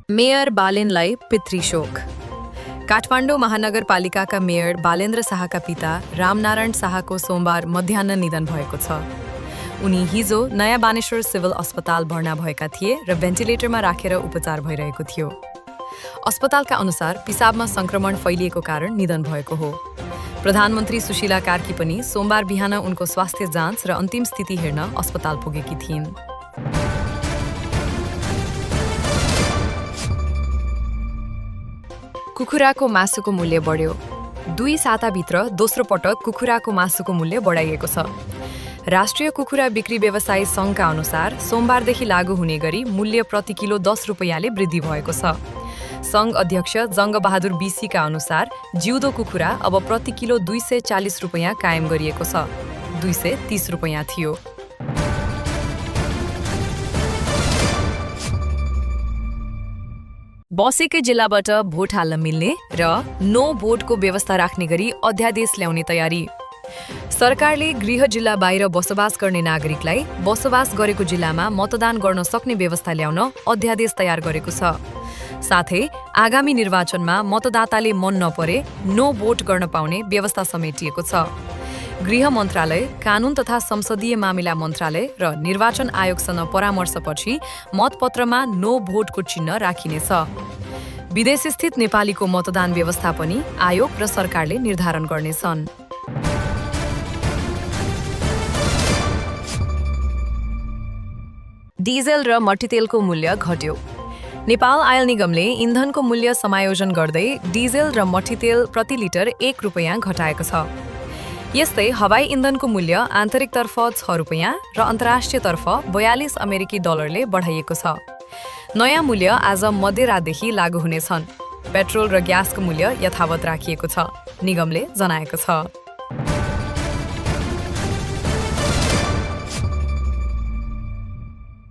Mayor बालेनलाई पितृशोक। Kathmandu महानगरपालिकाका mayor Balendra शाहका पिता रामनारायण शाहको सोमबार मध्याह्न निधन भएको छ। उनी हिजो नयाँ बानेश्वर सिभिल अस्पताल भर्ना भएका थिए र भेन्टिलेटरमा राखेर उपचार भइरहेको थियो। अस्पतालका अनुसार पिसाबमा संक्रमण फैलिएको कारण निधन भएको हो। प्रधानमन्त्री सुशीला कार्की पनि सोमबार बिहान उनको स्वास्थ्य जाँच र अन्तिम स्थिति हेर्न अस्पताल पुगेकी थिइन्। कुखुराको मासुको मूल्य बढ्यो। 2 साताभित्र दोस्रो पटक कुखुराको मासुको मूल्य बढाइएको छ। राष्ट्रिय कुखुरा बिक्री व्यवसायी सङ्घका अनुसार सोमबारदेखि लागू हुने गरी मूल्य प्रति किलो 10 रुपैयाँले वृद्धि भएको छ। सङ्घ अध्यक्ष जङ्गबहादुर बीसीका अनुसार जिउँदो कुखुरा अब प्रति किलो 240 रुपैयाँ कायम गरिएको छ। 230 रुपैयाँ थियो। बसेकै जिल्लाबाट भोट हाल्न मिल्ने र नो भोटको व्यवस्था राख्ने गरी अध्यादेश ल्याउने तयारी। सरकारले गृह जिल्ला बाहिर बसोबास गर्ने नागरिकलाई बसोबास गरेको जिल्लामा मतदान गर्न सक्ने व्यवस्था ल्याउन अध्यादेश तयार गरेको छ। साथै आगामी निर्वाचनमा मतदाताले मन नपरे नो भोट गर्न पाउने व्यवस्था समेटिएको छ। गृह मन्त्रालय, कानुन तथा संसदीय मामिला मन्त्रालय र निर्वाचन आयोगसँग परामर्शपछि मतपत्रमा नो भोटको चिन्ह राखिनेछ। विदेशस्थित नेपालीको मतदान व्यवस्था पनि आयोग र सरकारले निर्धारण गर्नेछन्। डिजेल र मट्टीतेलको मूल्य घट्यो। नेपाल आयल निगमले इन्धनको मूल्य समायोजन गर्दै डिजेल र मट्टीतेल प्रति लिटर 1 रुपैयाँ घटाएको छ। यस्तै हवाई इन्धनको मूल्य आन्तरिकतर्फ 6 रुपैयाँ र अन्तर्राष्ट्रियतर्फ 42 अमेरिकी डलरले बढाइएको छ। नयाँ मूल्य आज मध्यरातदेखि लागू हुनेछन्। पेट्रोल र ग्यासको मूल्य यथावत राखिएको छ, निगमले जनाएको छ।